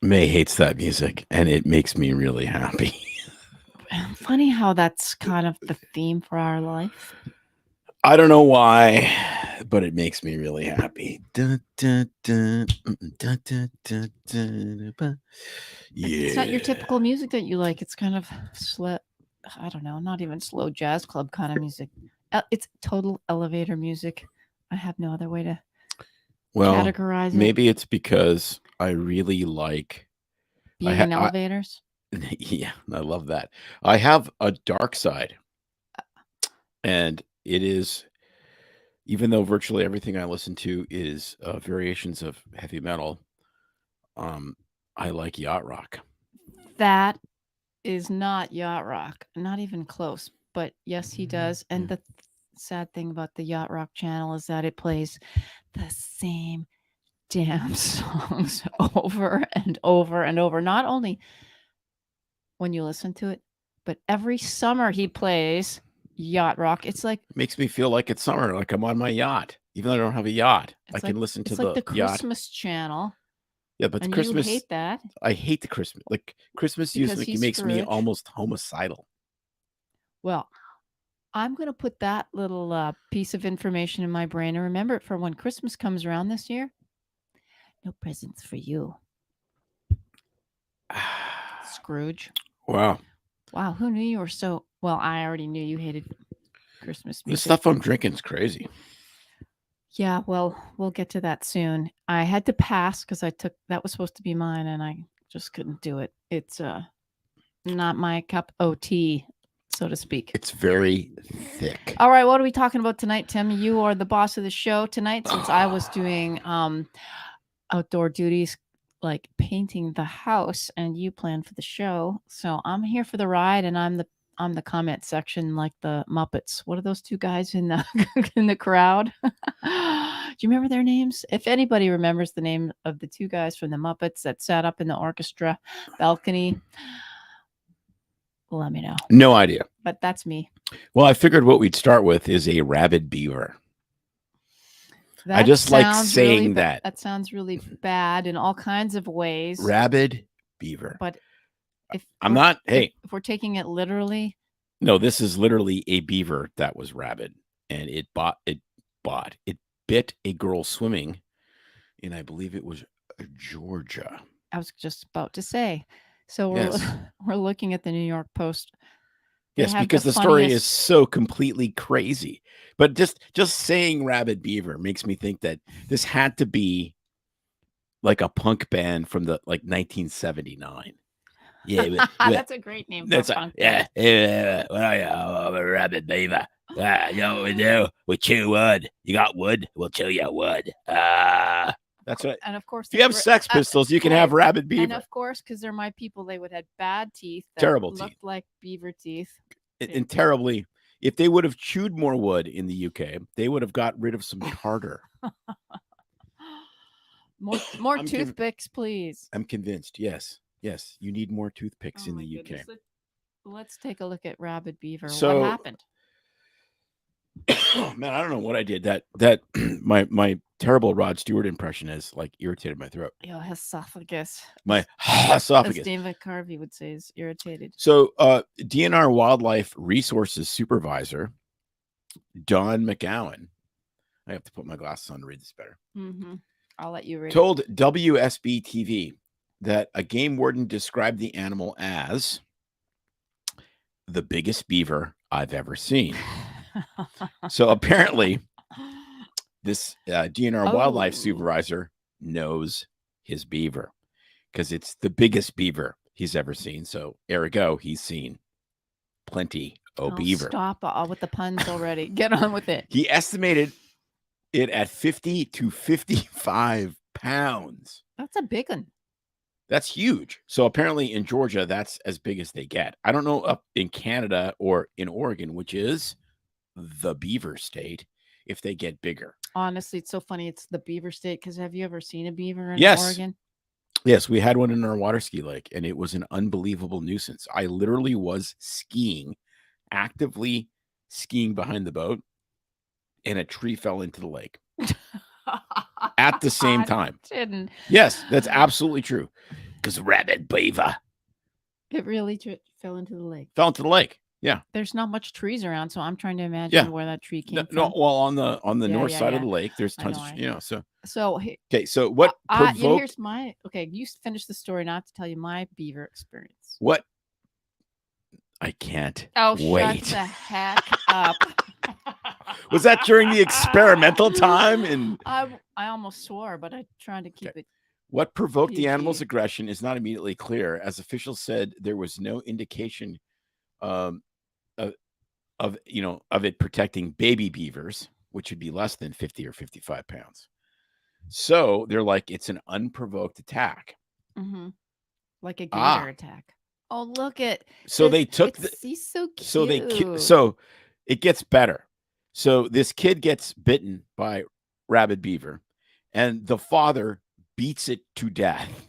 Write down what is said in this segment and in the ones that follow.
May hates that music, and it makes me really happy. Funny how that's kind of the theme for our life. I don't know why, but it makes me really happy. Dun, dun, dun, dun, dun, dun, dun, dun. It's not your Yeah. typical music that you like. It's kind of slow. I don't know, not even slow jazz club kind of music. It's total elevator music. I have no other way to Well, categorize it. maybe it's because I really like. Being in I elevators. yeah, I love that. I have a dark side, and it is even though virtually everything I listen to is variations of heavy metal. Um, I like yacht rock. That is not yacht rock, not even close. But yes, he does. And the sad thing about the yacht rock channel is that it plays the same damn songs over and over and over. Not only when you listen to it, but every summer he plays yacht rock. It's like Makes me feel like it's summer, like I'm on my yacht, even though I don't have a yacht. I it's like can listen to it's like the the yacht. Christmas channel, Yeah, but and you Christmas, hate that I hate the Christmas. Like Christmas because usually he's makes me Scrooge. almost homicidal. Well, I'm going to put that little piece of information in my brain and remember it for when Christmas comes around this year. No presents for you, Scrooge. Wow, Wow, who knew you were so well? I already knew you hated Christmas the music. stuff I'm drinking is crazy. Yeah, well, we'll get to that soon. I had to pass because I took that was supposed to be mine and I just couldn't do it. It's not my cup of tea, so to speak. It's very thick. All right, what are we talking about tonight, Tim? You are the boss of the show tonight since I was doing outdoor duties like painting the house and you planned for the show. So I'm here for the ride and I'm the comment section like the Muppets. What are those two guys in the in the crowd? Do you remember their names? If anybody remembers the name of the two guys from the Muppets that sat up in the orchestra balcony, let me know. No idea. But that's me. Well, I figured what we'd start with is a rabid beaver. I That just like sounds really saying that. that sounds really bad in all kinds of ways. Rabid beaver. But if I'm we're not, hey, if we're taking it literally, no, this is literally a beaver that was rabid, and it bit a girl swimming in, I believe it was Georgia. I was just about to say. So we're Yes. we're looking at the New York Post. They Yes, have the because the story is funniest. so completely crazy. But just saying rabid beaver makes me think that this had to be like a punk band from the like 1979. Yeah, That's a great name for a that's a punk yeah, band. yeah. Well, yeah, I'm a rabid beaver. You know what we do? We chew wood. You got wood? We'll chew your wood. That's right. And of course, If you have Sex Pistols, you can hey, have rabid and beaver. of course, because they're my people, they would have bad teeth that Terrible teeth. looked like beaver teeth. And terribly. If they would have chewed more wood in the UK, they would have got rid of some tartar. More I'm toothpicks, please. I'm convinced. Yes. Yes. You need more toothpicks Oh in my the UK. goodness. Let's take a look at Rabid Beaver. What So, happened? man, I don't know what I did. That my terrible Rod Stewart impression has like irritated my throat. Your esophagus. My As esophagus. David Carvey would say, is irritated. So, DNR Wildlife Resources Supervisor Don McGowan. I have to put my glasses on to read this better. Mm-hmm. I'll let you read. Told WSB TV that a game warden described the animal as the biggest beaver I've ever seen. So apparently, this DNR wildlife supervisor knows his beaver because it's the biggest beaver he's ever seen. So ergo, he's seen plenty of beaver. Stop with the puns already. Get on with it. He estimated it at 50 to 55 pounds. That's a big one. That's huge. So apparently in Georgia, that's as big as they get. I don't know up in Canada or in Oregon, which is the beaver state, if they get bigger. Honestly, it's so funny. It's the beaver state because have you ever seen a beaver in Yes. Oregon? Yes, we had one in our water ski lake, and it was an unbelievable nuisance. I literally was skiing, actively skiing behind the boat, and a tree fell into the lake at the same time. Didn't. Yes, that's absolutely true. because rabbit beaver It really fell into the lake. fell into the lake. Yeah. There's not much trees around, so I'm trying to imagine where that tree came No, from. well, on the Yeah, north yeah, side of yeah. the lake, there's I tons know, of, I you know, so So okay, so what provoked here's my okay. You finish the story, not to tell you my beaver experience. what I can't Oh, shut wait. the heck up! Was that during the experimental time? And I almost swore, but I tried to keep it. what provoked the animal's PG. aggression is not immediately clear, as officials said there was no indication of it protecting baby beavers, which would be less than 50 or 55 pounds. So they're like, it's an unprovoked attack. Mm-hmm. Like a gator attack. Oh, look at so they took he's so cute. so it gets better. So this kid gets bitten by rabid beaver, and the father beats it to death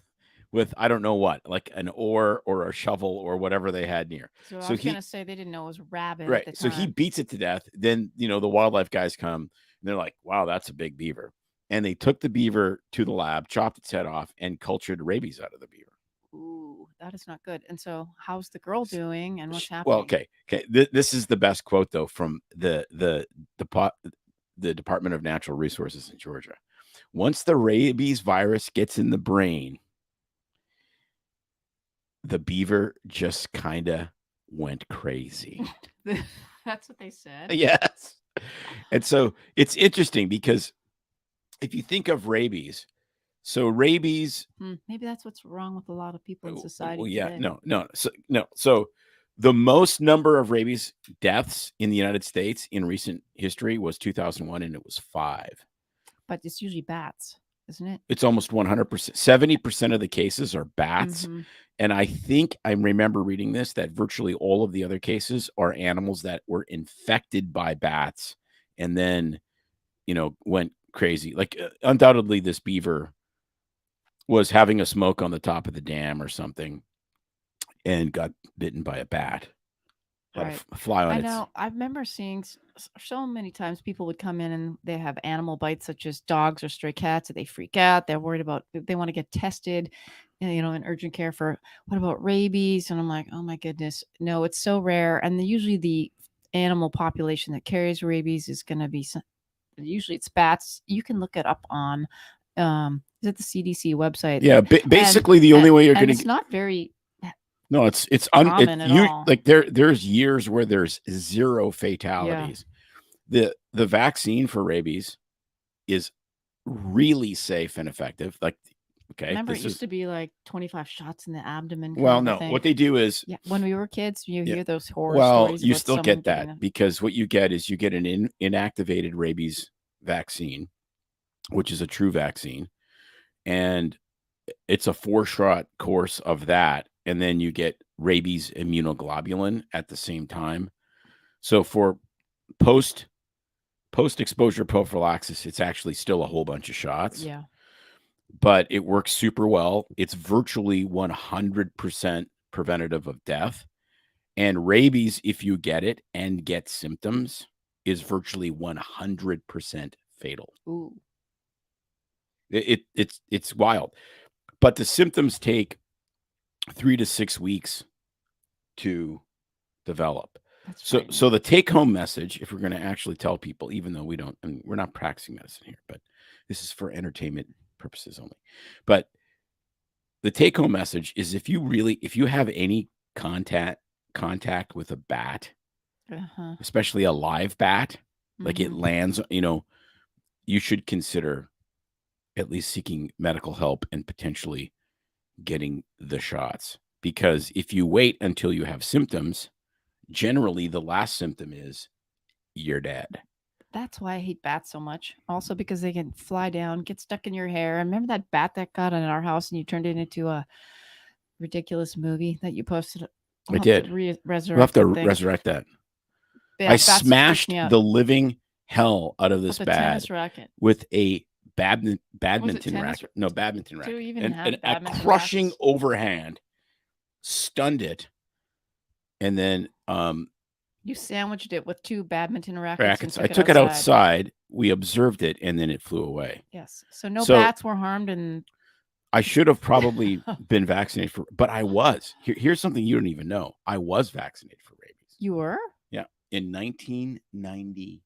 with I don't know what, like an oar or a shovel or whatever they had near. So I was gonna say they didn't know it was rabbit at the time. So he beats it to death. Then the wildlife guys come and they're like, "Wow, that's a big beaver." And they took the beaver to the lab, chopped its head off, and cultured rabies out of the beaver. Ooh, that is not good. And so, how's the girl doing, and what's happening? Well, okay. This is the best quote though from the Department of Natural Resources in Georgia. Once the rabies virus gets in the brain, the beaver just kind of went crazy. That's what they said. Yes. And so it's interesting because if you think of rabies, so rabies, maybe that's what's wrong with a lot of people in society. Well, yeah, today. no. So the most number of rabies deaths in the United States in recent history was 2001, and it was 5. But it's usually bats, isn't it? It's almost 100%. 70% of the cases are bats. Mm-hmm. And I think I remember reading this, that virtually all of the other cases are animals that were infected by bats and then, went crazy. Like undoubtedly this beaver was having a smoke on the top of the dam or something and got bitten by a bat. Right. A fly on I know. I remember seeing so many times people would come in and they have animal bites, such as dogs or stray cats, and they freak out. They're worried about, they want to get tested, in urgent care for what about rabies? And I'm like, oh my goodness, no, it's so rare. And usually the animal population that carries rabies is going to be, usually it's bats. You can look it up on, is it the CDC website? Yeah, basically the only way you're going to. It's not very. No, it's common at all. Like there's years where there's 0 fatalities. Yeah. The vaccine for rabies is really safe and effective. Like, okay, remember it used to be like 25 shots in the abdomen. Well, no, what they do is when we were kids, you hear those horror stories. You still get that because what you get is you get an inactivated rabies vaccine, which is a true vaccine, and it's a 4-shot course of that. And then you get rabies immunoglobulin at the same time. So for post exposure prophylaxis, it's actually still a whole bunch of shots. Yeah. But it works super well. It's virtually 100% preventative of death. And rabies, if you get it and get symptoms, is virtually 100% fatal. Ooh. It's wild. But the symptoms take 3 to 6 weeks to develop. So the take-home message, if we're going to actually tell people, even though we're not practicing medicine here, but this is for entertainment purposes only. But the take-home message is if you have any contact with a bat, especially a live bat, like it lands, you should consider at least seeking medical help and potentially getting the shots. Because if you wait until you have symptoms, generally the last symptom is you're dead. That's why I hate bats so much. Also because they can fly down, get stuck in your hair. Remember that bat that got in our house and you turned it into a ridiculous movie that you posted? I did. We'll have to resurrect that. Yeah, I smashed the living hell out of this bat with a badminton racket. No, badminton racket. And a crushing overhand stunned it. And then you sandwiched it with 2 badminton rackets. I took it outside. We observed it, and then it flew away. Yes. So bats were harmed, and I should have probably been vaccinated but I was. Here's something you don't even know. I was vaccinated for rabies. You were? Yeah, in 1991.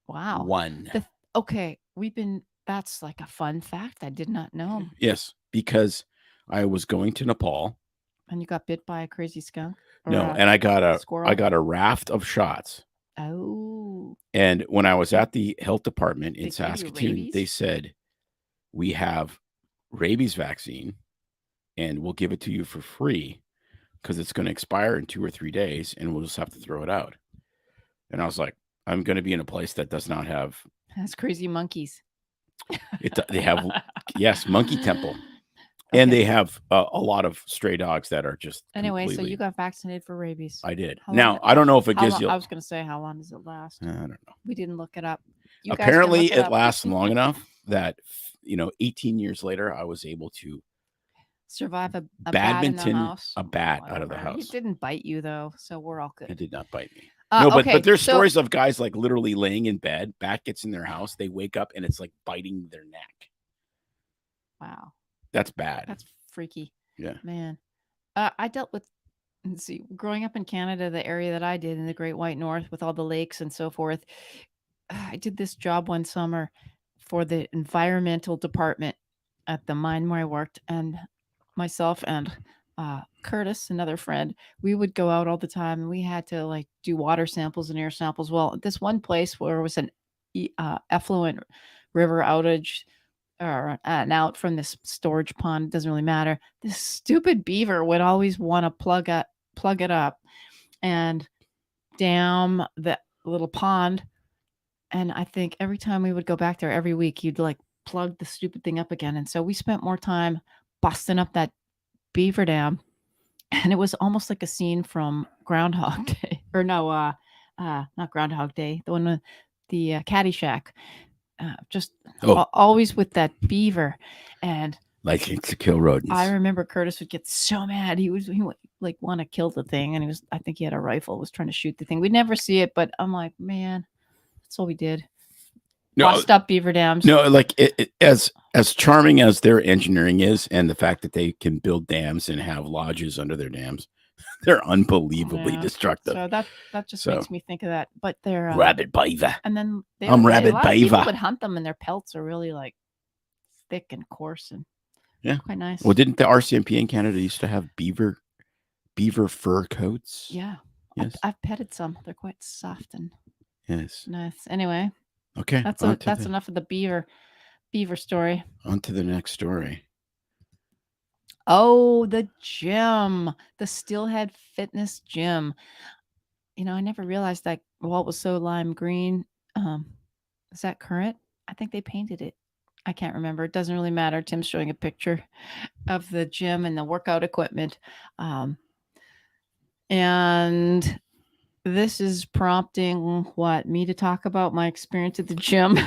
Wow. Okay, that's like a fun fact I did not know. Yes, because I was going to Nepal. And you got bit by a crazy skunk? No, and I got squirrel? a raft of shots. Oh. And when I was at the health department in They gave you Saskatoon, rabies? they said, "We have rabies vaccine, and we'll give it to you for free because it's going to expire in 2 or 3 days, and we'll just have to throw it out." And I was like, "I'm going to be in a place that does not have." That's crazy monkeys. They have yes, monkey temple, and Okay. they have a lot of stray dogs that are just Anyway, so completely. you got vaccinated for rabies. I did. How Now long- I don't know if it How gives long, you. I was going to say, how long does it last? I don't know. We didn't look it up. You guys can Apparently, look it up. lasts long enough that 18 years later, I was able to Survive a bat in the badminton house. a bat out of the Whatever. He house. didn't bite you though, so we're all It good. did not bite me. No, Okay, but there's so- stories of guys like literally laying in bed, bat gets in their house, they wake up and it's like biting their neck. Wow, That's bad. that's freaky. Yeah. Man, I dealt with. Let's see, growing up in Canada, the area that I did in the Great White North with all the lakes and so forth, I did this job one summer for the environmental department at the mine where I worked, and myself and Curtis, another friend, we would go out all the time, and we had to like do water samples and air samples. Well, this one place where it was an effluent river outage or an out from this storage pond, it doesn't really matter. This stupid beaver would always want to plug it up and dam the little pond. And I think every time we would go back there every week, you'd like plug the stupid thing up again. And so we spent more time busting up that beaver dam. And it was almost like a scene from Groundhog Day. Or no, not Groundhog Day. The one with the Caddyshack. Just always with that beaver. And like to kill rodents. I remember Curtis would get so mad. He would like want to kill the thing. And I think he had a rifle, was trying to shoot the thing. We'd never see it, but I'm like, man, that's all we did. Bust up beaver dams. No, like as charming as their engineering is, and the fact that they can build dams and have lodges under their dams, they're unbelievably destructive. So that just makes me think of that. But they're rabbit beaver. And then rabbit beaver. People would hunt them, and their pelts are really like thick and coarse and quite nice. Well, didn't the RCMP in Canada used to have beaver fur coats? Yeah. Yes. I've petted some. They're quite soft and nice. Anyway. Okay. That's enough of the beaver story. On to the next story. Oh, the gym, the Steelhead Fitness Gym. I never realized that wall was so lime green. Is that current? I think they painted it. I can't remember. It doesn't really matter. Tim's showing a picture of the gym and the workout equipment. And this is prompting me to talk about my experience at the gym.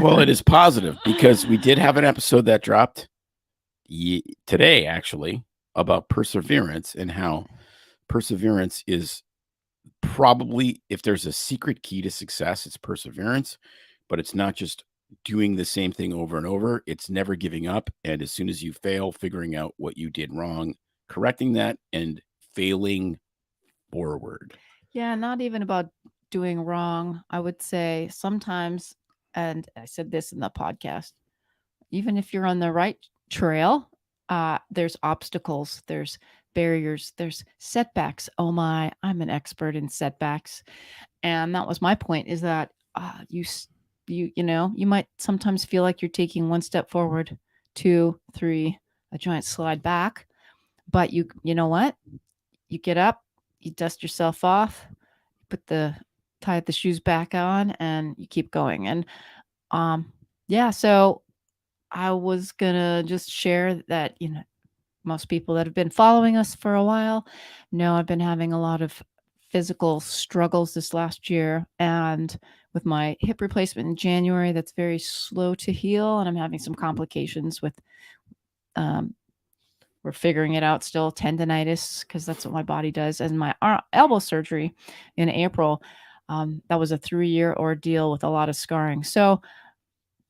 Well, it is positive because we did have an episode that dropped today, actually, about perseverance and how perseverance is probably, if there's a secret key to success, it's perseverance, but it's not just doing the same thing over and over. It's never giving up. And as soon as you fail, figuring out what you did wrong, correcting that and failing forward. Yeah, not even about doing wrong. I would say sometimes, and I said this in the podcast, even if you're on the right trail, there's obstacles, there's barriers, there's setbacks. Oh my, I'm an expert in setbacks. And that was my point, is that you might sometimes feel like you're taking one step forward, 2, 3, a giant slide back. But you know what? You get up, you dust yourself off, tie the shoes back on, and you keep going. And so I was gonna just share that, most people that have been following us for a while know I've been having a lot of physical struggles this last year, and with my hip replacement in January, that's very slow to heal, and I'm having some complications with we're figuring it out still, tendonitis, because that's what my body does, and my elbow surgery in April. That was a 3-year ordeal with a lot of scarring. So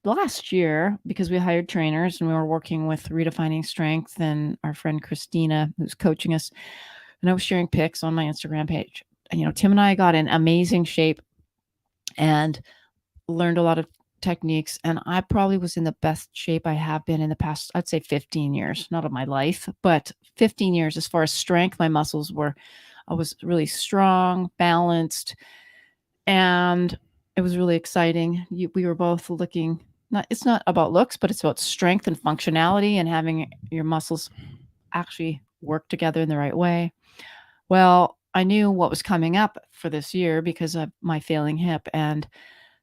last year, because we hired trainers and we were working with Redefining Strength and our friend Christina, who's coaching us, and I was sharing pics on my Instagram page. And, Tim and I got in amazing shape and learned a lot of techniques. And I probably was in the best shape I have been in the past, I'd say 15 years, not of my life, but 15 years as far as strength. My muscles I was really strong, balanced, and it was really exciting. We were both looking, it's not about looks, but it's about strength and functionality and having your muscles actually work together in the right way. Well, I knew what was coming up for this year because of my failing hip. And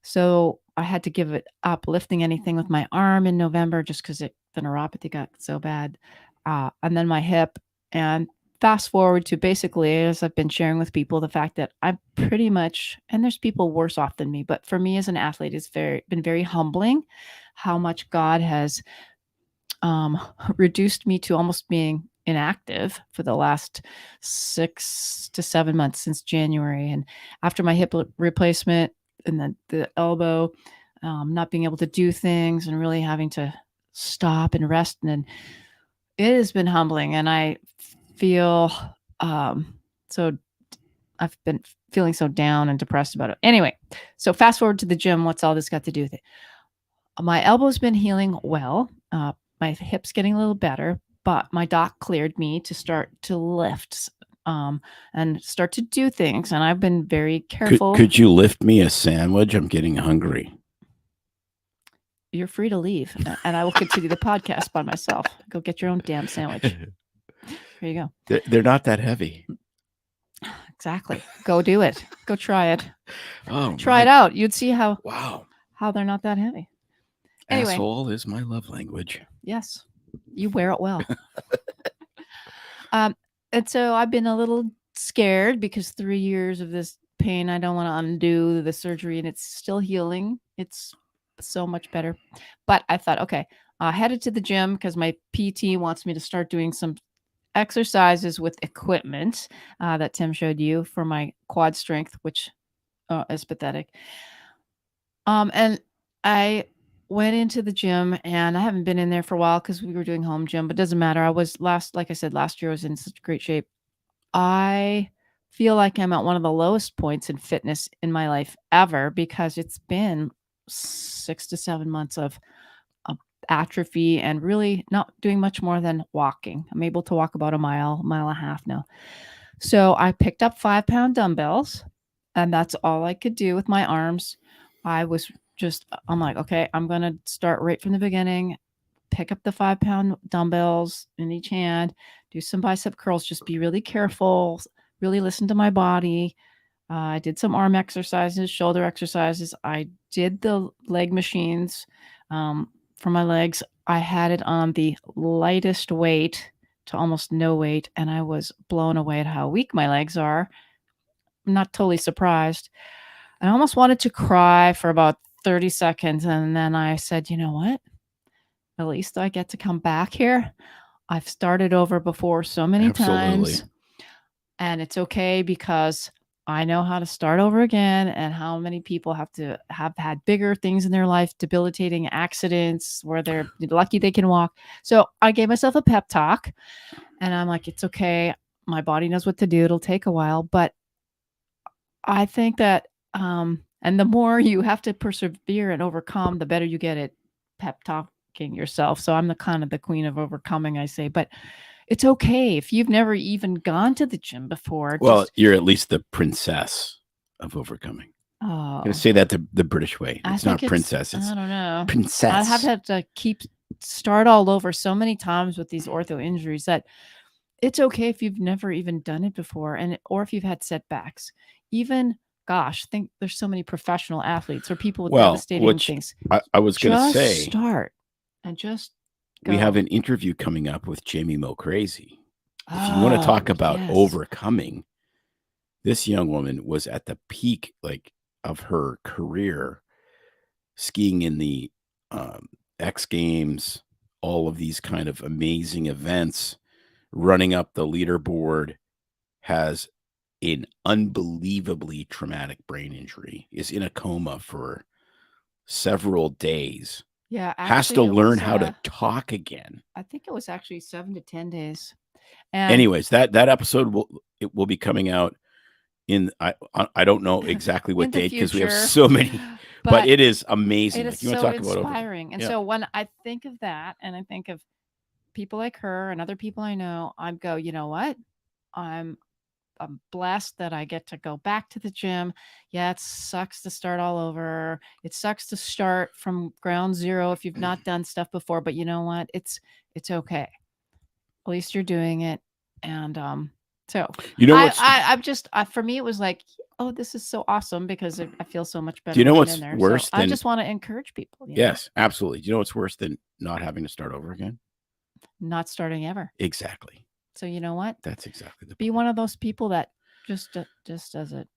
so I had to give it up lifting anything with my arm in November just because the neuropathy got so bad. And then my hip. And fast forward to basically, as I've been sharing with people, the fact that I'm pretty much, and there's people worse off than me, but for me as an athlete, it's been very humbling how much God has reduced me to almost being inactive for the last 6 to 7 months since January. And after my hip replacement and then the elbow, not being able to do things and really having to stop and rest. And it has been humbling. And I feel so I've been feeling so down and depressed about it. Anyway, so fast forward to the gym. What's all this got to do with it? My elbow's been healing well. My hip's getting a little better, but my doc cleared me to start to lift and start to do things. And I've been very careful. Could you lift me a sandwich? I'm getting hungry. You're free to leave, and I will continue the podcast by myself. Go get your own damn sandwich. Here you go. They're not that heavy. Exactly. Go do it. Go try it. Try it out. You'd see how they're not that heavy. Anyway, asshole is my love language. Yes, you wear it well. And so I've been a little scared because 3 years of this pain, I don't want to undo the surgery, and it's still healing. It's so much better. But I thought, okay, headed to the gym because my PT wants me to start doing some exercises with equipment that Tim showed you for my quad strength, which is pathetic. And I went into the gym, and I haven't been in there for a while because we were doing home gym, but it doesn't matter. Like I said, last year I was in such great shape. I feel like I'm at one of the lowest points in fitness in my life ever because it's been 6 to 7 months of atrophy and really not doing much more than walking. I'm able to walk about a mile and a half now. So I picked up 5-pound dumbbells, and that's all I could do with my arms. I'm like, okay, I'm going to start right from the beginning, pick up the 5-pound dumbbells in each hand, do some bicep curls, just be really careful, really listen to my body. I did some arm exercises, shoulder exercises. I did the leg machines for my legs. I had it on the lightest weight to almost no weight, and I was blown away at how weak my legs are. I'm not totally surprised. I almost wanted to cry for about 30 seconds, and then I said, you know what? At least I get to come back here. I've started over before so many times, and it's okay because I know how to start over again, and how many people have had bigger things in their life, debilitating accidents where they're lucky they can walk. So I gave myself a pep talk, and I'm like, it's okay. My body knows what to do. It'll take a while, but I think that, and the more you have to persevere and overcome, the better you get at pep talking yourself. So I'm the queen of overcoming, I say, but it's okay if you've never even gone to the gym before. Well, you're at least the princess of overcoming. Oh, I'm going to say that the British way. It's not princess. It's I don't know. Princess. I have to start all over so many times with these ortho injuries that it's okay if you've never even done it before, or if you've had setbacks. Even, gosh, think there's so many professional athletes or people with devastating things. I was going to say, start and just go. We have an interview coming up with Jamie Mo Crazy. If you want to talk about overcoming, this young woman was at the peak of her career, skiing in the X Games, all of these kind of amazing events, running up the leaderboard, has an unbelievably traumatic brain injury, is in a coma for several days, Yeah, has to actually, it learn was. how to talk again. I think it was actually 7 to 10 days. And Anyways, that episode will be coming out in I don't know exactly what in the date because we have future, so many, but it is amazing. it is Like you want so to talk about inspiring. And yeah. so when I think of that, and I think of people like her and other people I know, I go, you know what? I'm I'm blessed that I get to go back to the gym. Yeah, it sucks to start all over. It sucks to start from ground zero if you've not done stuff before, but you know what? It's okay. At least you're doing it. And so You know what's I'm just for me it was like, oh, this is so awesome because I feel so much do better you know when I'm what's in there. So worse I than just want to encourage people, yes, absolutely. Do you know what's worse than not having to start over again? not starting ever. Exactly. So you know what? That's exactly the Be point. one of those people that just does it.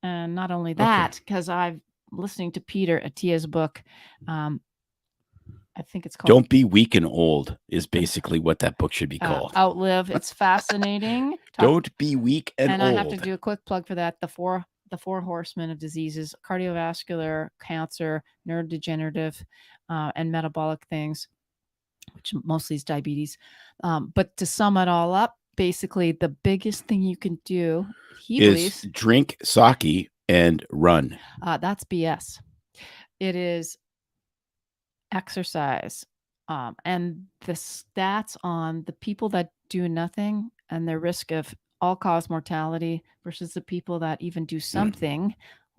And not only Okay. that, because I'm listening to Peter Attia's book. I think it's called Don't Be Weak and Old is basically what that book should be called. Outlive. It's fascinating. Don't be weak and old. I have to do a quick plug for that. The four horsemen of diseases: cardiovascular, cancer, neurodegenerative, and metabolic things, which mostly is diabetes. But to sum it all up, basically the biggest thing you can do, he believes, drink sake and run. that's BS. It is exercise. And the stats on the people that do nothing and their risk of all-cause mortality versus the people that even do something,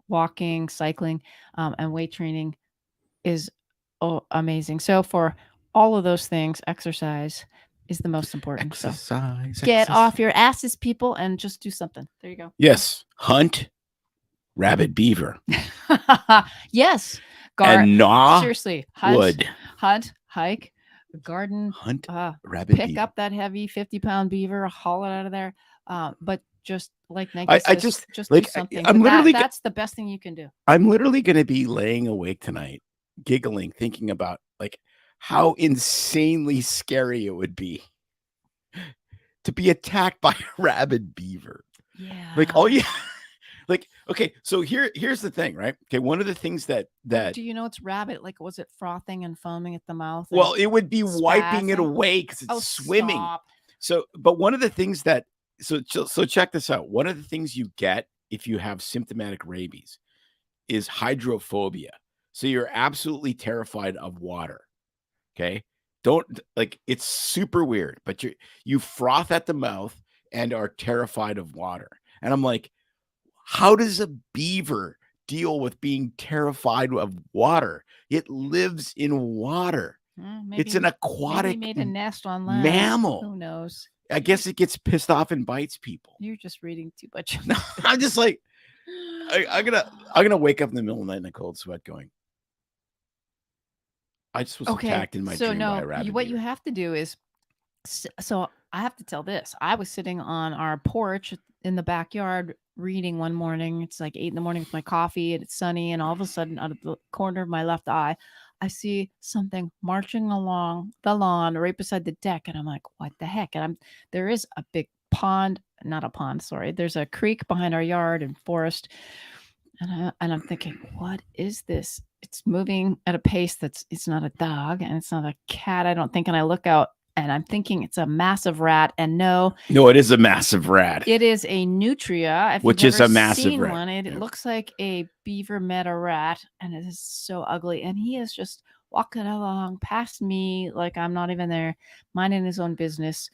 walking, cycling, and weight training is amazing. So for all of those things, exercise is the most important. Exercise. So get off your asses, people, and just do something. There you go. Yes. Hunt rabbit beaver. Yes. And gnaw seriously, wood. Hunt, hike, garden, Hunt rabbit pick beaver. up that heavy 50-pound beaver, haul it out of there. But just like Nike says, just like, do something. I'm literally that's the best thing you can do. I'm literally going to be laying awake tonight, giggling, thinking about like how insanely scary it would be to be attacked by a rabid beaver. Yeah. Like, oh yeah. Like, okay, so here's the thing, right? Okay, one of the things that do you know it's rabbit? Like, was it frothing and foaming at the mouth? Well, it would be wiping it away because it's swimming. Stop. So, but one of the things that so check this out. One of the things you get if you have symptomatic rabies is hydrophobia. So you're absolutely terrified of water. Okay, don't like it's super weird, but you froth at the mouth and are terrified of water. And I'm like, how does a beaver deal with being terrified of water? It lives in water. It's an aquatic made a nest on land. mammal. Who knows? I guess it gets pissed off and bites people. You're just reading too much. No, I'm just like, I'm gonna wake up in the middle of the night in a cold sweat going, I just was attacked in my dream by a rabbit. What you have to do is, so I have to tell this. I was sitting on our porch in the backyard reading one morning. It's like 8 a.m. with my coffee and it's sunny. And all of a sudden out of the corner of my left eye, I see something marching along the lawn right beside the deck. And I'm like, what the heck? And there is a big pond, not a pond, sorry. There's a creek behind our yard and forest. And I'm thinking, what is this? It's moving at a pace it's not a dog and it's not a cat, I don't think. And I look out and I'm thinking it's a massive rat. And no, it is a massive rat. It is a nutria, which is a massive rat. One. It looks like a beaver met a rat, and it is so ugly. And he is just walking along past me like I'm not even there, minding his own business.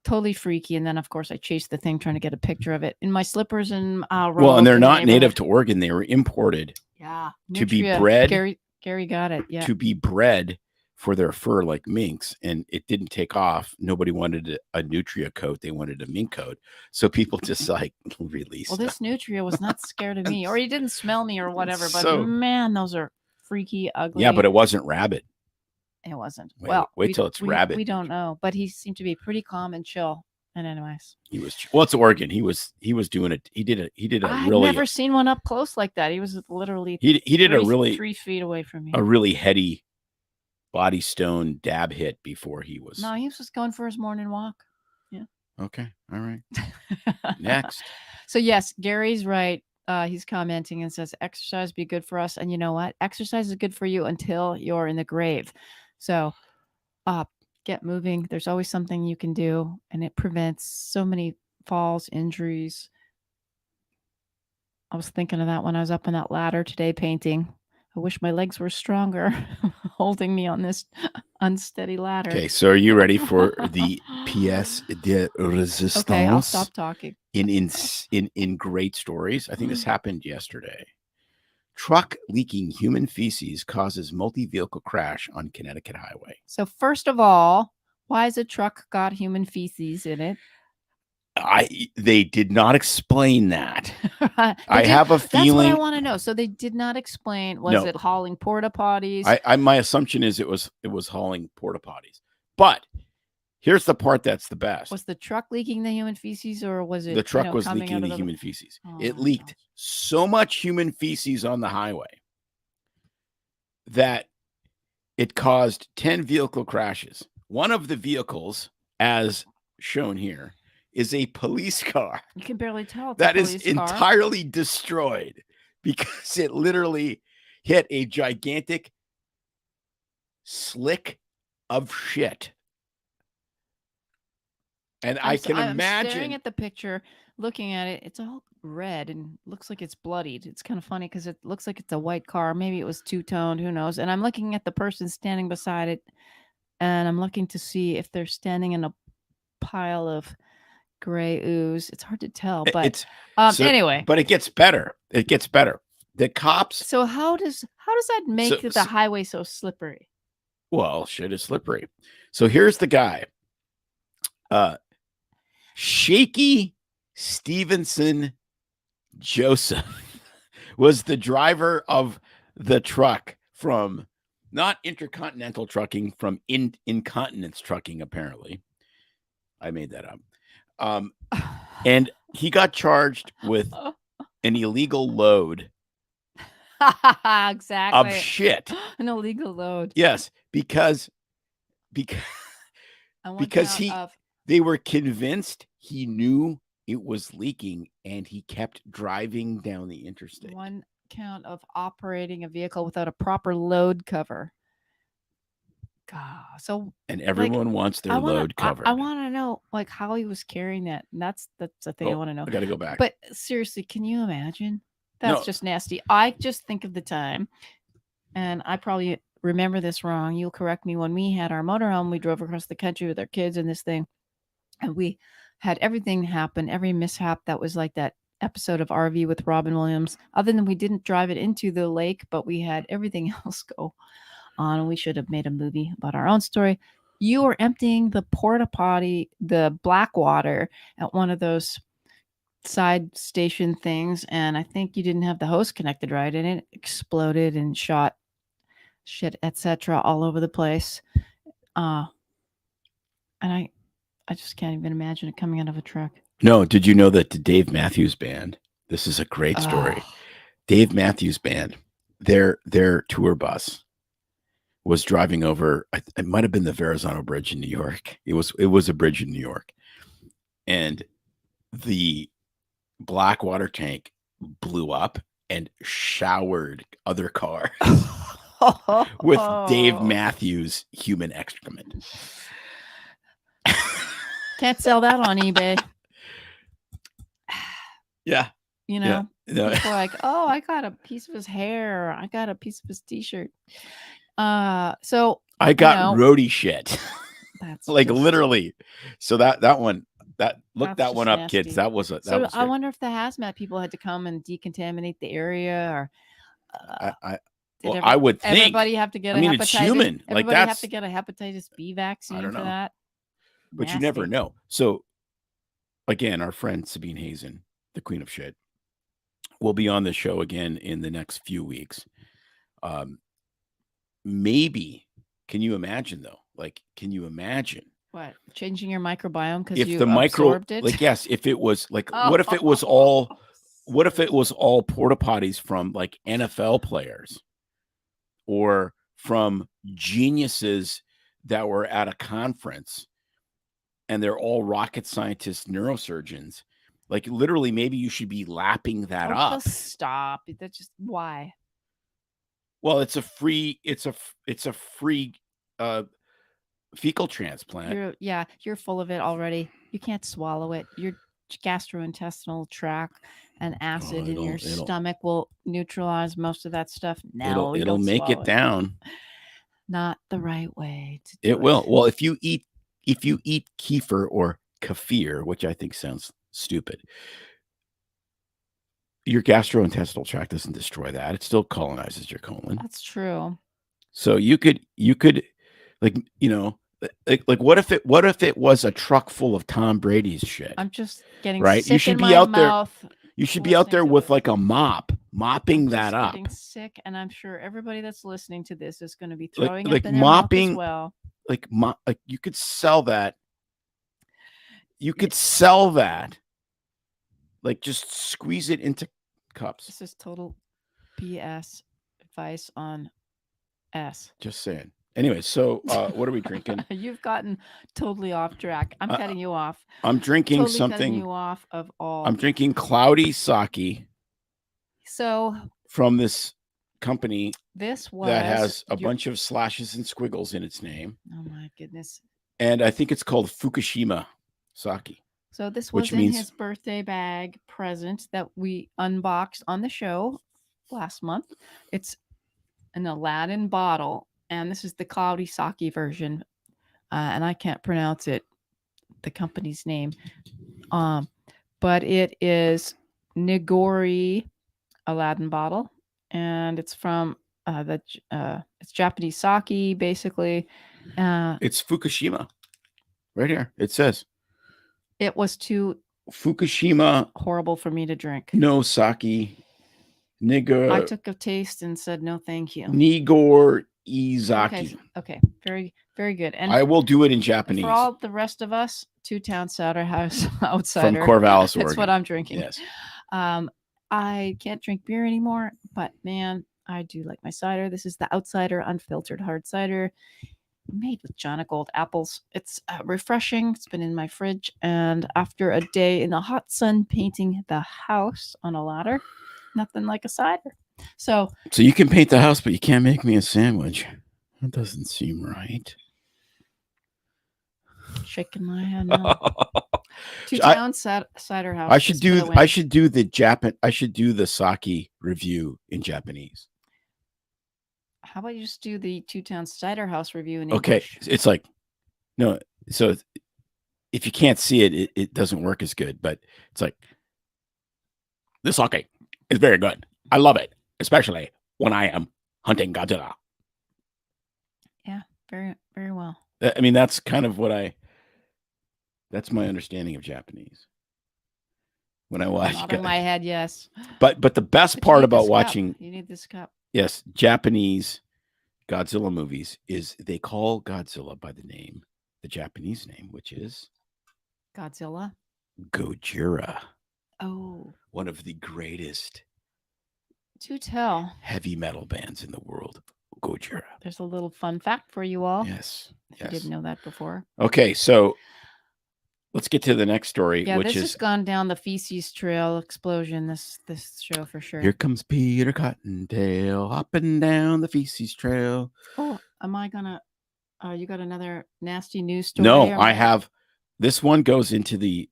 Totally freaky. And then, of course, I chased the thing trying to get a picture of it in my slippers and well, and they're not native to Oregon. They were imported. Yeah, to be bred. Gary got it. Yeah, to be bred for their fur like minks, and it didn't take off. Nobody wanted a nutria coat; they wanted a mink coat. So people just like released. Well, this nutria was not scared of me, or he didn't smell me, or whatever. But man, those are freaky, ugly. Yeah, but it wasn't rabbit. It wasn't. Wait till it's rabbit. We don't know, but he seemed to be pretty calm and chill. And anyways, he was. Well, it's Oregon. He was doing it. He did a I've really. I've never seen one up close like that. He was literally. He did a really 3 feet away from me. A really heady body stone dab hit before he was. No, he was just going for his morning walk. Yeah. Okay. All right. Next. So yes, Gary's right. He's commenting and says, exercise be good for us. And you know what? Exercise is good for you until you're in the grave. So get moving. There's always something you can do, and it prevents so many falls, injuries. I was thinking of that when I was up on that ladder today painting. I wish my legs were stronger holding me on this unsteady ladder. Okay, so are you ready for the pièce de résistance? Okay, I'll stop talking. In great stories. I think this happened yesterday. Truck leaking human feces causes multi-vehicle crash on Connecticut highway. So first of all, why has a truck got human feces in it? They did not explain that. I have a feeling. That's what I want to know. So they did not explain. Was it hauling porta potties? My assumption is it was hauling porta potties. But here's the part that's the best. Was the truck leaking the human feces, or was it the truck was leaking the human feces? It leaked so much human feces on the highway that it caused 10 vehicle crashes. One of the vehicles, as shown here, is a police car. You can barely tell. That is entirely destroyed because it literally hit a gigantic slick of shit. And I can imagine. I'm staring at the picture, looking at it. It's all red and looks like it's bloodied. It's kind of funny because it looks like it's a white car. Maybe it was two-toned. Who knows? And I'm looking at the person standing beside it, and I'm looking to see if they're standing in a pile of gray ooze. It's hard to tell, but anyway. But it gets better. It gets better. The cops. So how does that make the highway so slippery? Well, shit is slippery. So here's the guy. Shaky Stevenson Joseph was the driver of the truck from not Intercontinental Trucking, from Incontinence Trucking, apparently. I made that up. And he got charged with an illegal load exactly of shit. An illegal load. Yes, because they were convinced he knew it was leaking and he kept driving down the interstate. One count of operating a vehicle without a proper load cover. God, and everyone wants their load covered. I want to know how he was carrying that. And that's the thing I want to know. I got to go back. But seriously, can you imagine? That's just nasty. I just think of the time, and I probably remember this wrong. You'll correct me. When we had our motorhome, we drove across the country with our kids and this thing, and we had everything happen, every mishap that was like that episode of RV with Robin Williams. Other than we didn't drive it into the lake, but we had everything else go on, and we should have made a movie about our own story. You were emptying the porta potty, the black water, at one of those side station things, and I think you didn't have the hose connected right, and it exploded and shot shit, etc., all over the place. And I just can't even imagine it coming out of a truck. No, did you know that the Dave Matthews Band? This is a great story. Dave Matthews Band, their tour bus was driving over. It might have been the Verrazano Bridge in New York. It was a bridge in New York, and the black water tank blew up and showered other cars with Dave Matthews human excrement. Can't sell that on eBay. Yeah. You know, people are like, oh, I got a piece of his hair. I got a piece of his t-shirt. So I got roadie shit. That's literally. So that one, look that one up, nasty. Kids. That was I wonder if the hazmat people had to come and decontaminate the area, or I would think everybody have to get hepatitis. It's human. Everybody have to get a hepatitis B vaccine for that. But nasty. You never know. So again, our friend Sabine Hazen, the queen of shit, will be on the show again in the next few weeks. Maybe, can you imagine though? Can you imagine what, changing your microbiome because you absorbed it? Yes, if it was what if it was all porta potties from NFL players or from geniuses that were at a conference and they're all rocket scientists, neurosurgeons. Like literally, maybe you should be lapping that Oh, up. just stop. That's just why. Well, it's a free fecal transplant. You're full of it already. You can't swallow it. Your gastrointestinal tract and acid in your stomach will neutralize most of that stuff. No, It'll don't make swallow it down. Not the right way to do It will. Well, if you eat kefir or kefir, which I think sounds stupid, your gastrointestinal tract doesn't destroy that. It still colonizes your colon. That's true. So you could like, like what if it was a truck full of Tom Brady's shit? I'm just getting right. sick You should in be my out mouth. there. You should be out there with like a mopping that up. Getting sick, and I'm sure everybody that's listening to this is going to be throwing like up in their mopping mouth as well. Like you could sell that. You could sell that. Like just squeeze it into cups. This is total BS advice on S. Just saying. Anyway, so what are we drinking? You've gotten totally off track. I'm cutting you off. I'm drinking totally something. Cutting you off of all. I'm drinking cloudy sake. So from this company, that has a bunch of slashes and squiggles in its name. Oh my goodness! And I think it's called Fukushima sake. So this was in his birthday bag present that we unboxed on the show last month. It's an Aladdin bottle, and this is the cloudy sake version. And I can't pronounce it, the company's name. But it is Nigori Aladdin bottle, and it's from it's Japanese sake, basically. It's Fukushima. Right here. It says. It was too Fukushima horrible for me to drink. No sake. Nigor. I took a taste and said no, thank you. Nigor Izaki. Okay. Very, very good. And I will do it in Japanese. For all the rest of us, 2-Town Cider House Outsider. From Corvallis, Oregon. That's what I'm drinking. Yes. I can't drink beer anymore, but man, I do like my cider. This is the Outsider Unfiltered Hard Cider, made with Jana Gold apples. It's refreshing. It's been in my fridge, and after a day in the hot sun painting the house on a ladder, nothing like a cider. So you can paint the house, but you can't make me a sandwich. That doesn't seem right. Shaking my head no. 2-Town Cider House. I should do the sake review in Japanese. How about you just do the 2-Town Cider House review in English? Okay, it's like no. So if you can't see it, it doesn't work as good. But it's like this sake is very good. I love it, especially when I am hunting Godzilla. Yeah, very, very well. I mean, that's kind of that's my understanding of Japanese. When I watch, nodding my head, yes. But the best part about watching, you need this cup. Yes, Japanese Godzilla movies is they call Godzilla by the Japanese name, which is Godzilla. Gojira. Oh, one of the greatest heavy metal bands in the world. Gojira. There's a little fun fact for you all. Yes. If you didn't know that before. Okay, so let's get to the next story. Yeah, which this has gone down the feces trail explosion. This show for sure. Here comes Peter Cottontail hopping down the feces trail. Oh, am I gonna? You got another nasty news story? No, I have. This one goes into the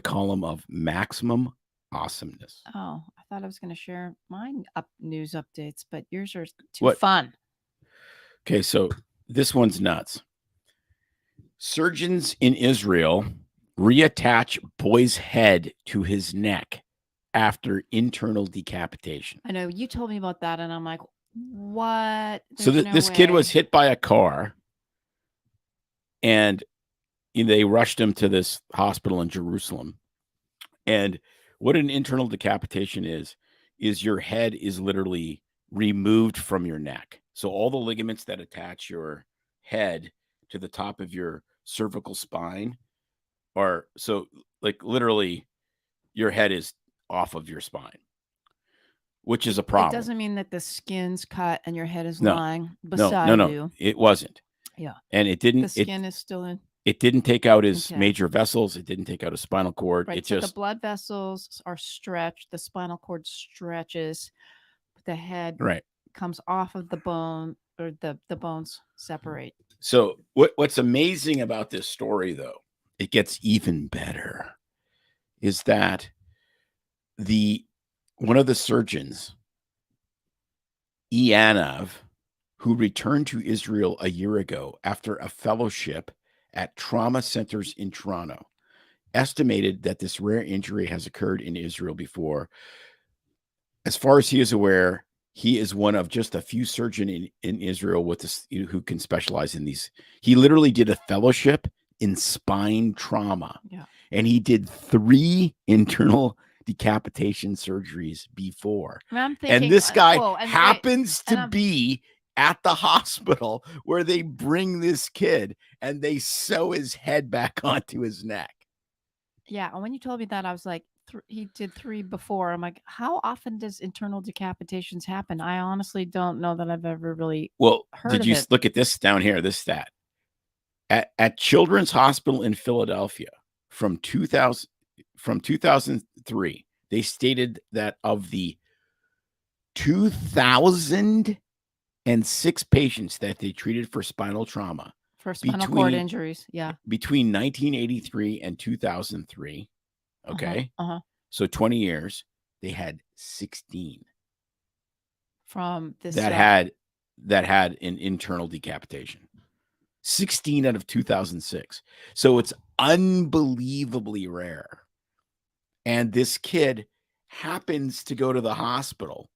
column of maximum awesomeness. Oh, I thought I was going to share my news updates, but yours are too fun. Okay, so this one's nuts. Surgeons in Israel reattach boy's head to his neck after internal decapitation. I know you told me about that, and I'm like, what? So this kid was hit by a car, and they rushed him to this hospital in Jerusalem. And what an internal decapitation is your head is literally removed from your neck. So all the ligaments that attach your head to the top of your cervical spine are, so like literally your head is off of your spine, which is a problem. It doesn't mean that the skin's cut and your head is lying beside you. It wasn't. Yeah. And it didn't. The skin is still in. It didn't take out his Okay. major vessels. It didn't take out his spinal cord. Right. It So the just blood vessels are stretched, the spinal cord stretches, but the head right. comes off of the bone, or the bones separate. So what's amazing about this story, though, it gets even better, is that one of the surgeons, Ianov, who returned to Israel a year ago after a fellowship at trauma centers in Toronto, estimated that this rare injury has occurred in Israel before. As far as he is aware, he is one of just a few surgeons in Israel with this, who can specialize in these. He literally did a fellowship in spine trauma. Yeah. And he did 3 internal decapitation surgeries before. I'm thinking, and this guy whoa, and happens wait, to be at the hospital where they bring this kid and they sew his head back onto his neck. Yeah. And when you told me that, I was like, he did 3 before. I'm like, how often does internal decapitations happen? I honestly don't know that I've ever really heard did of you it. Look at this down here, this stat. At Children's Hospital in Philadelphia from 2003, they stated that of the 2,006 patients that they treated for spinal trauma, For spinal cord injuries, yeah. between 1983 and 2003, okay? So 20 years, they had 16 from this that had an internal decapitation. 16 out of 2006. So it's unbelievably rare. And this kid happens to go to the hospital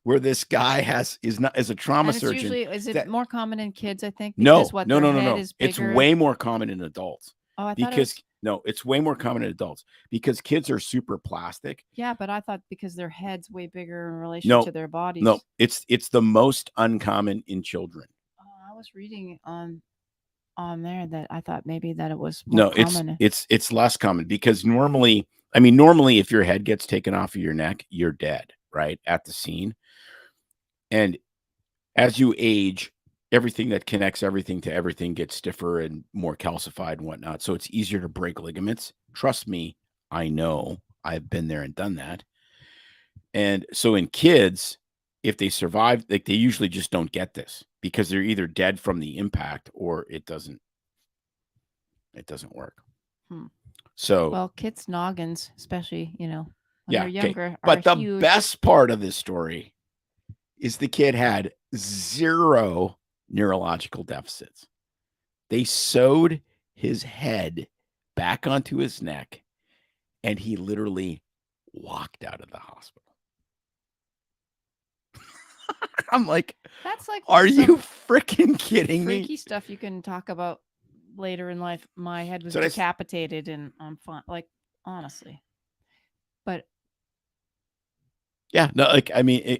where this guy is a trauma surgeon. Usually, is it more common in kids, I think? No, Because no. Is bigger? It's way more common in adults. Oh, I thought it was... No, it's way more common in adults because kids are super plastic. Yeah, but I thought because their head's way bigger in relation to their bodies. No, it's the most uncommon in children. Oh, I was reading on there that I thought maybe that it was more common. It's less common because normally if your head gets taken off of your neck, you're dead, right, at the scene. And as you age, everything that connects everything to everything gets stiffer and more calcified and whatnot. So it's easier to break ligaments. Trust me, I know. I've been there and done that. And so in kids, if they survive, like, they usually just don't get this because they're either dead from the impact or it doesn't work. So, well, kids' noggins, especially, when they're younger, but the huge. best part of this story is the kid had 0 neurological deficits. They sewed his head back onto his neck and he literally walked out of the hospital. I'm like, that's like, are you freaking kidding me? Freaky stuff you can talk about later in life. My head was decapitated and I'm fine. Like, honestly. But yeah, no, like, I mean,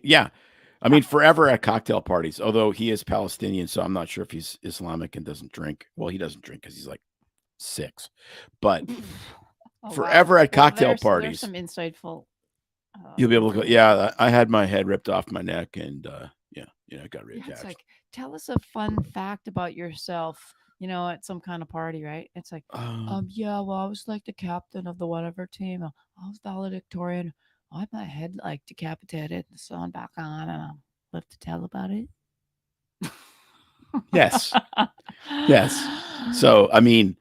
forever at cocktail parties, although he is Palestinian, so I'm not sure if he's Islamic and doesn't drink. Well, he doesn't drink because he's like 6, but forever at cocktail parties. There's some insightful. You'll be able to go, yeah, I had my head ripped off my neck and I got reattached. It's like, tell us a fun fact about yourself, at some kind of party, right? It's like, yeah, well, I was like the captain of the whatever team. I was valedictorian. I had my head like decapitated and sewn back on, and I'll live to tell about it. Yes. Yes. So, I mean,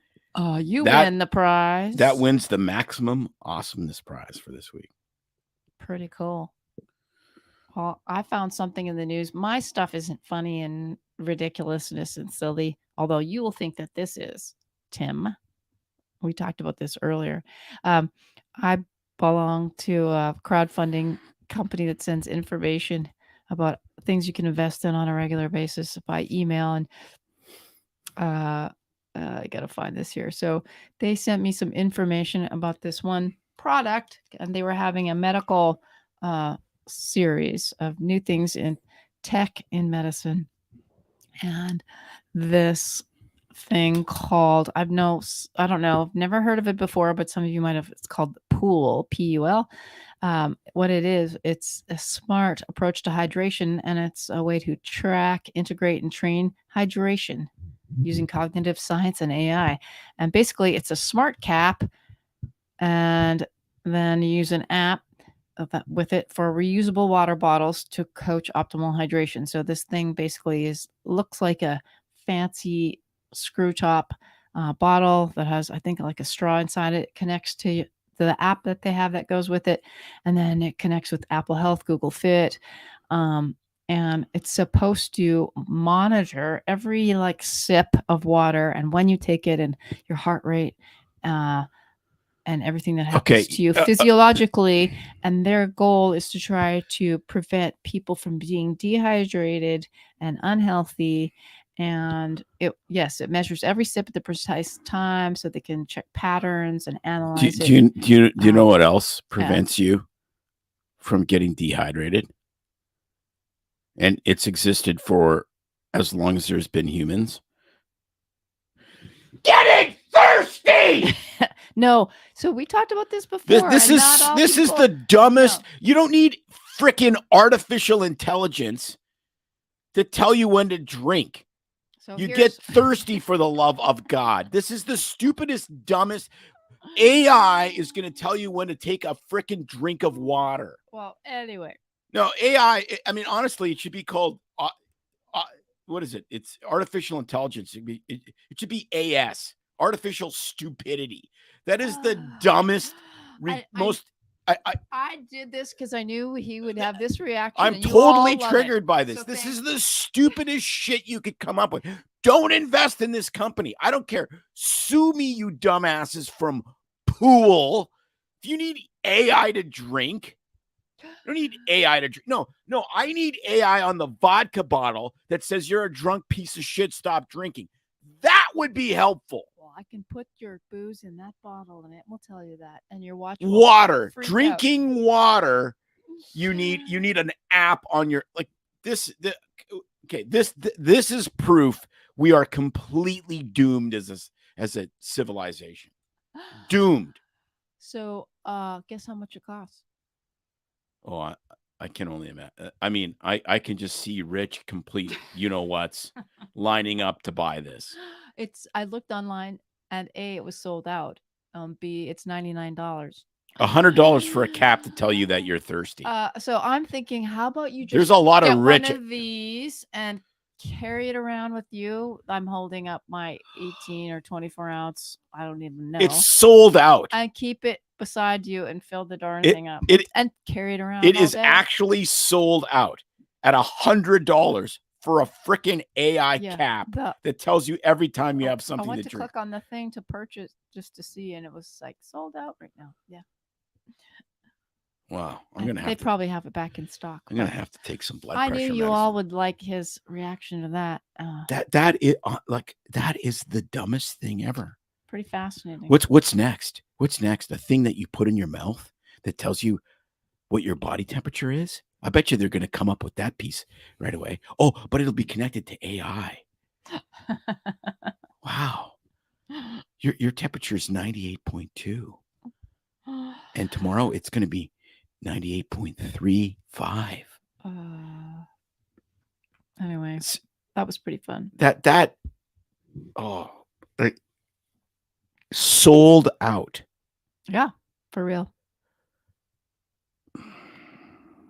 you win the prize. That wins the maximum awesomeness prize for this week. Pretty cool. Well, I found something in the news. My stuff isn't funny and ridiculousness and silly, although you will think that this is, Tim. We talked about this earlier. I belong to a crowdfunding company that sends information about things you can invest in on a regular basis by email. And I got to find this here. So they sent me some information about this one product, and they were having a medical series of new things in tech in medicine. And this thing called, I don't know, I've never heard of it before, but some of you might have. It's called Pool, P-U-L. What it is, it's a smart approach to hydration, and it's a way to track, integrate, and train hydration. using cognitive science and AI. And basically, it's a smart cap, and then you use an app with it for reusable water bottles to coach optimal hydration. So this thing basically looks like a fancy screw top bottle that has, I think, like a straw inside it. It connects to the app that they have that goes with it, and then it connects with Apple Health, Google Fit, and it's supposed to monitor every like sip of water and when you take it and your heart rate. And everything that happens to you physiologically. And their goal is to try to prevent people from being dehydrated and unhealthy. And it measures every sip at the precise time so they can check patterns and analyze it. Do you know what else prevents you from getting dehydrated? And it's existed for as long as there's been humans. Getting thirsty. No, so we talked about this before. This is the dumbest. No. You don't need freaking artificial intelligence to tell you when to drink. So you get thirsty for the love of God. This is the stupidest, dumbest. AI is going to tell you when to take a freaking drink of water. Well, anyway. No, AI, I mean, honestly, it should be called, what is it? It's artificial intelligence. It should be AS, artificial stupidity. That is the dumbest, most. I did this because I knew he would have this reaction. I'm totally triggered by this. So this is the stupidest shit you could come up with. Don't invest in this company. I don't care. Sue me, you dumbasses from Pool. If you need AI to drink, I don't need AI to drink. No, I need AI on the vodka bottle that says you're a drunk piece of shit. Stop drinking. That would be helpful. Well, I can put your booze in that bottle and it will tell you that. And your watch. Water, drinking water. You need an app on your this. This is proof we are completely doomed as a civilization. Doomed. So, guess how much it costs? Oh, I can only imagine. I mean, I can just see rich, complete, what's lining up to buy this. I looked online, and A, it was sold out. B, it's $99. $100 for a cap to tell you that you're thirsty. So I'm thinking, how about you just there's a lot get of rich one of these and carry it around with you. I'm holding up my 18 or 24 ounce. I don't even know. It's sold out. And keep it beside you and fill the darn thing up and carry it around. It is actually sold out at $100 for a freaking AI cap that tells you every time you have something to drink. I went to click on the thing to purchase just to see, and it was like sold out right now. Yeah. Wow, They probably have it back in stock. I'm gonna have to take some blood pressure. I knew you medicine. all would like his reaction to that. That is the dumbest thing ever. Pretty fascinating. What's next? What's next? A thing that you put in your mouth that tells you what your body temperature is? I bet you they're gonna come up with that piece right away. Oh, but it'll be connected to AI. Wow, your temperature is 98.2, and tomorrow it's gonna be 98.35. Anyway, that was pretty fun. Sold out. Yeah, for real.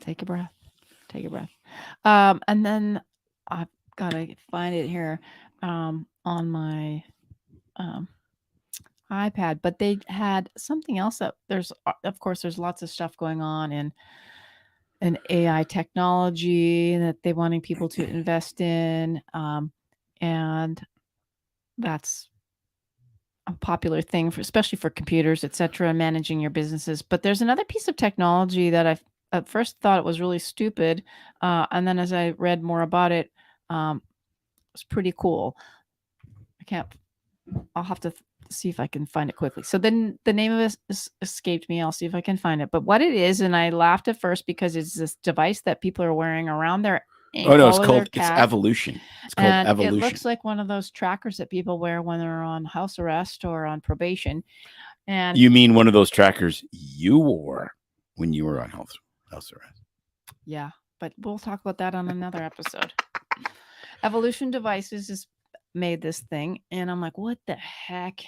Take a breath. And then I've got to find it here on my iPad, but they had something else that there's lots of stuff going on in AI technology that they wanting people to invest in. And that's a popular thing especially for computers, etc., managing your businesses. But there's another piece of technology that I at first thought it was really stupid. And then as I read more about it, it's pretty cool. I'll have to see if I can find it quickly. So then the name of it escaped me. I'll see if I can find it. But what it is, and I laughed at first because it's this device that people are wearing around their ankle. Oh no, it's Evolution. It's called Evolution. It looks like one of those trackers that people wear when they're on house arrest or on probation. And you mean one of those trackers you wore when you were on house arrest? Yeah, but we'll talk about that on another episode. Evolution Devices is made this thing, and I'm like, what the heck?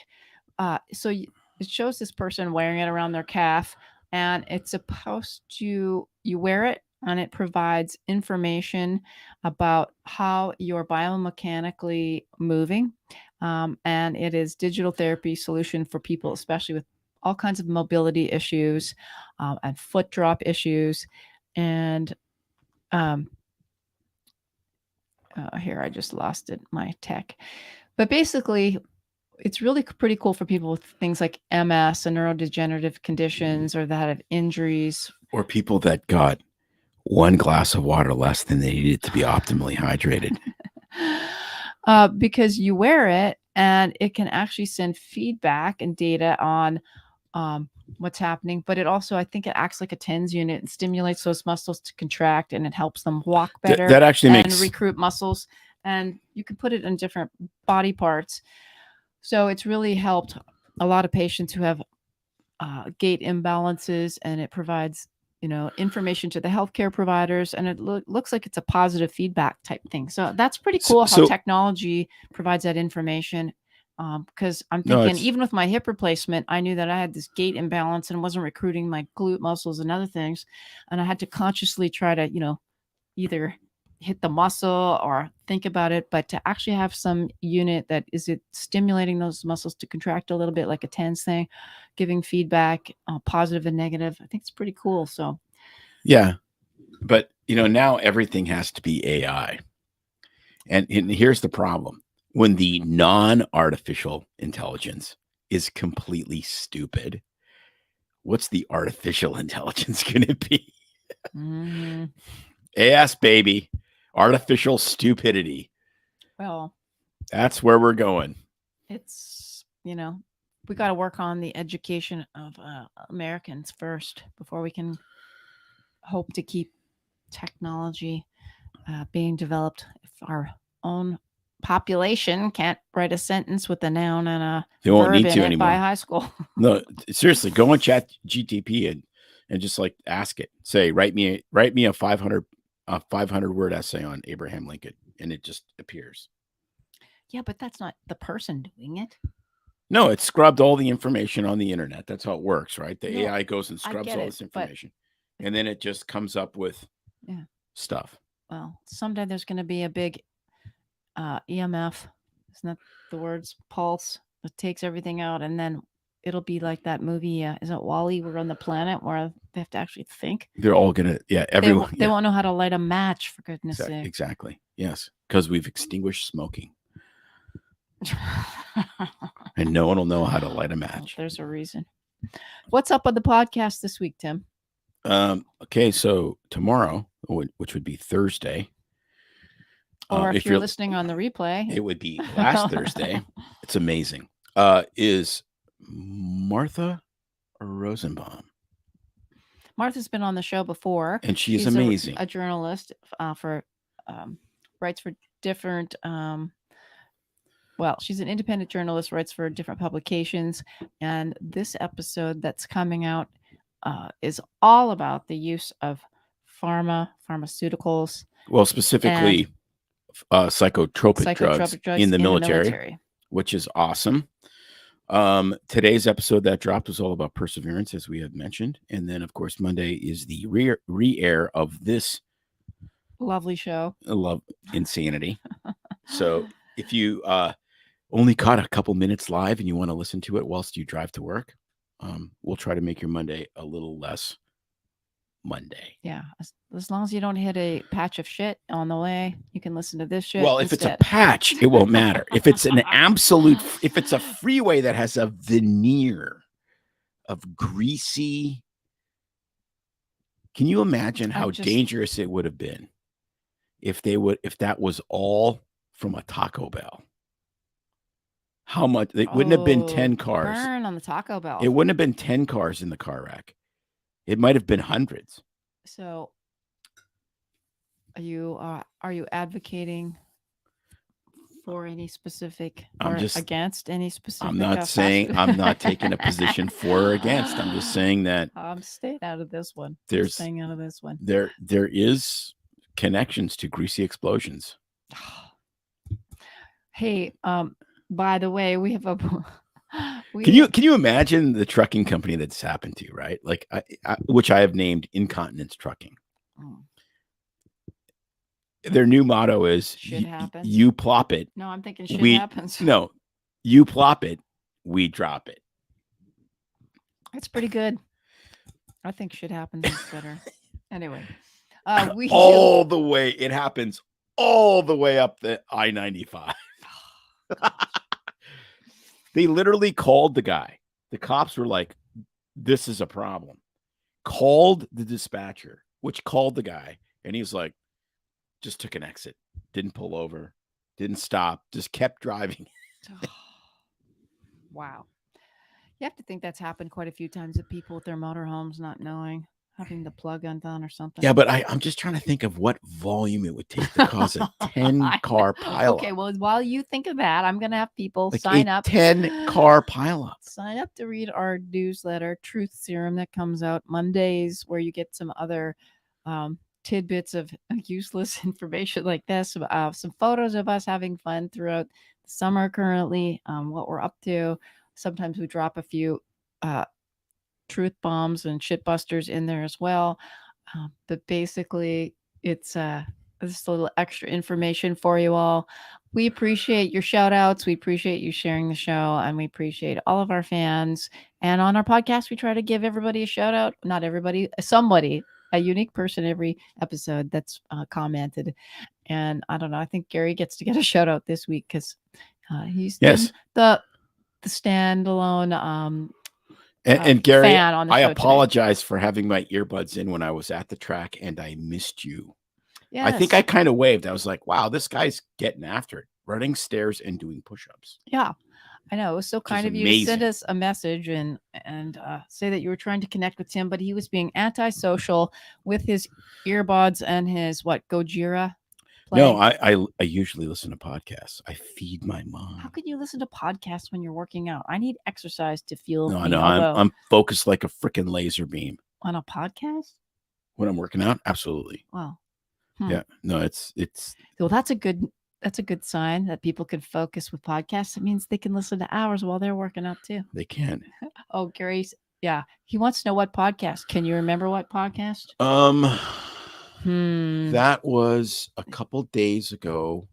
It shows this person wearing it around their calf, and it's supposed to, you wear it and it provides information about how you're biomechanically moving. And it is digital therapy solution for people, especially with all kinds of mobility issues and foot drop issues. And here, I just lost it, my tech. But basically, it's really pretty cool for people with things like MS and neurodegenerative conditions, or that have injuries. Or people that got one glass of water less than they needed to be optimally hydrated. Because you wear it and it can actually send feedback and data on what's happening. But it also, I think it acts like a TENS unit and stimulates those muscles to contract, and it helps them walk better. That actually and makes recruit muscles. And you can put it in different body parts. So it's really helped a lot of patients who have gait imbalances, and it provides, information to the healthcare providers, and it looks like it's a positive feedback type thing. So that's pretty cool how technology provides that information. Because I'm thinking, even with my hip replacement, I knew that I had this gait imbalance and wasn't recruiting my glute muscles and other things, and I had to consciously try to, either hit the muscle or think about it, but to actually have some unit that is it stimulating those muscles to contract a little bit, like a TENS thing, giving feedback, positive and negative. I think it's pretty cool. So yeah, but now everything has to be AI, and here's the problem: when the non-artificial intelligence is completely stupid, what's the artificial intelligence going to be? AS, baby. Artificial stupidity. Well, that's where we're going. It's, we got to work on the education of Americans first before we can hope to keep technology being developed. If our own population can't write a sentence with a noun and a verb in it anymore by high school. No, seriously, go on Chat GTP and just like ask it. Say, write me a 500 word essay on Abraham Lincoln, and it just appears. Yeah, but that's not the person doing it. No, it scrubbed all the information on the internet. That's how it works, right? The AI goes and scrubs all this information, and then it just comes up with stuff. Well, someday there's going to be a big EMF. Isn't that the words? Pulse. It takes everything out, and then it'll be like that movie. Is it WALL-E? We're on the planet where they have to actually think. They're all gonna, everyone. They won't know how to light a match, for goodness sake. Exactly. Yes, because we've extinguished smoking. And no one will know how to light a match. Well, there's a reason. What's up with the podcast this week, Tim? Okay, so tomorrow, which would be Thursday, or if you're listening on the replay, it would be last Thursday. It's amazing. Is Martha Rosenbaum. Martha's been on the show before, and she's amazing. A journalist for writes for different. Well, she's an independent journalist, writes for different publications, and this episode that's coming out is all about the use of pharmaceuticals. Well, specifically psychotropic drugs in the military, which is awesome. Today's episode that dropped was all about perseverance, as we had mentioned. And then, of course, Monday is the re-air of this lovely show. Love Insanity. So if you only caught a couple minutes live and you want to listen to it whilst you drive to work, we'll try to make your Monday a little less Monday. Yeah. As long as you don't hit a patch of shit on the way, you can listen to this shit. Well, if it's a patch, it won't matter. If it's an absolute, if it's a freeway that has a veneer of greasy, can you imagine how dangerous it would have been if that was all from a Taco Bell? How much? It wouldn't have been 10 cars. Burn on the Taco Bell. It wouldn't have been 10 cars in the car wreck. It might have been hundreds. So, are you advocating for any specific or against any specific? I'm not saying I'm not taking a position for or against. I'm just saying that I'm staying out of this one. Staying out of this one. There is connections to greasy explosions. Hey, by the way, we have a Can you imagine the trucking company that's happened to, right? Like which I have named Incontinence Trucking. Oh, Their new motto is shit happens. you plop it. No, I'm thinking shit We happens. no, you plop it, we drop it. That's pretty good. I think shit happens is better. Anyway, we all the way. It happens all the way up the I-95. They literally called the guy. The cops were like, "This is a problem." Called the dispatcher, which called the guy, and he was like, just took an exit, didn't pull over, didn't stop, just kept driving. Wow. You have to think that's happened quite a few times to people with their motorhomes not knowing, having the plug undone or something. Yeah, but I'm just trying to think of what volume it would take to cause a 10-car pileup. Okay, well, while you think of that, I'm going to have people like sign a up. 10-car pileup. Sign up to read our newsletter, Truth Serum, that comes out Mondays, where you get some other tidbits of useless information like this, some photos of us having fun throughout the summer currently, what we're up to. Sometimes we drop a few truth bombs and shit busters in there as well. But basically, it's just a little extra information for you all. We appreciate your shout outs. We appreciate you sharing the show, and we appreciate all of our fans. And on our podcast, we try to give everybody a shout out. Not everybody, somebody, a unique person every episode that's commented. And I don't know, I think Gary gets to get a shout out this week because he's the standalone and Gary, fan on the show I apologize today. for having my earbuds in when I was at the track and I missed you. Yes. I think I kind of waved. I was like, wow, this guy's getting after it, running stairs and doing push-ups. Yeah, I know. It was so kind of you to send us a message and say that you were trying to connect with Tim, but he was being antisocial with his earbuds and his Gojira play. No, I usually listen to podcasts. I feed my mind. How could you listen to podcasts when you're working out? I need exercise to feel. No, I'm focused like a freaking laser beam on a podcast when I'm working out. Absolutely. Wow. Yeah. No, it's. Well, that's a good sign that people can focus with podcasts. It means they can listen to hours while they're working out too. They can. Oh, Gary's. Yeah, he wants to know what podcast. Can you remember what podcast? That was a couple days ago.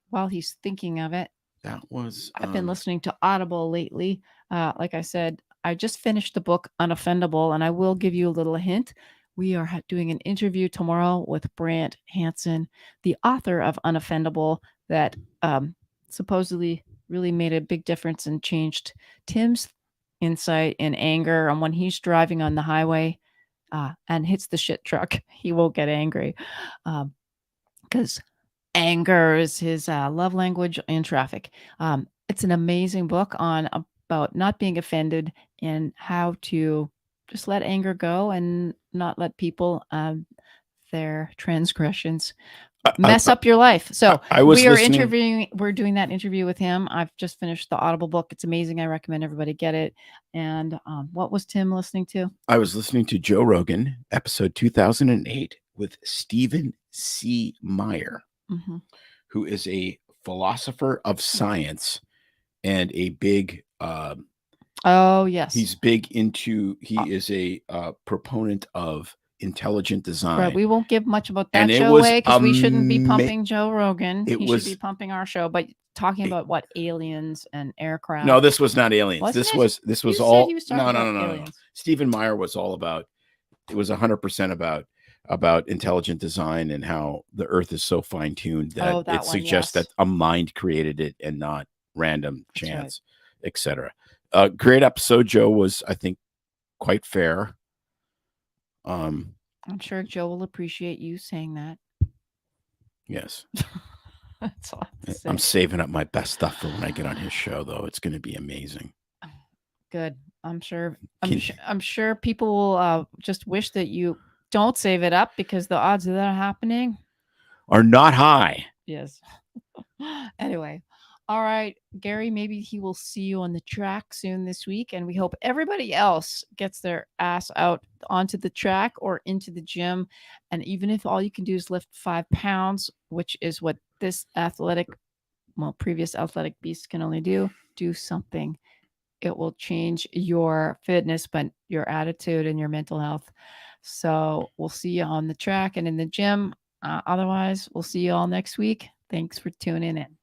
While he's thinking of it, that was. I've been listening to Audible lately. Like I said, I just finished the book Unoffendable, and I will give you a little hint. We are doing an interview tomorrow with Brant Hansen, the author of Unoffendable, that supposedly really made a big difference and changed Tim's insight and anger on when he's driving on the highway and hits the shit truck. He won't get angry because anger is his love language in traffic. It's an amazing book on about not being offended and how to just let anger go and not let people their transgressions mess up your life. So we're doing that interview with him. I've just finished the Audible book. It's amazing. I recommend everybody get it. And what was Tim listening to? I was listening to Joe Rogan, episode 2008 with Stephen C. Meyer, who is a philosopher of science and a big oh yes, he's big into. He is a proponent of intelligent design. Right, we won't give much about that show away because we shouldn't be pumping Joe Rogan. He should be pumping our show, but talking about what aliens and aircraft. No, this was not aliens. Wasn't this it? was You all. said he was No. Stephen Meyer was all about. It was 100% about intelligent design and how the Earth is so fine tuned that it suggests that a mind created it and not random chance, etc. Great episode. Joe was, I think, quite fair. I'm sure Joe will appreciate you saying that. Yes. That's all I'm saving up my best stuff for when I get on his show, though. It's going to be amazing. Good. I'm sure people will just wish that you don't save it up because the odds of that happening are not high. Yes. Anyway. All right, Gary, maybe he will see you on the track soon this week. And we hope everybody else gets their ass out onto the track or into the gym. And even if all you can do is lift 5 pounds, which is what this athletic well, previous athletic beasts can only do something. It will change your fitness, but your attitude and your mental health. So we'll see you on the track and in the gym. Otherwise, we'll see you all next week. Thanks for tuning in.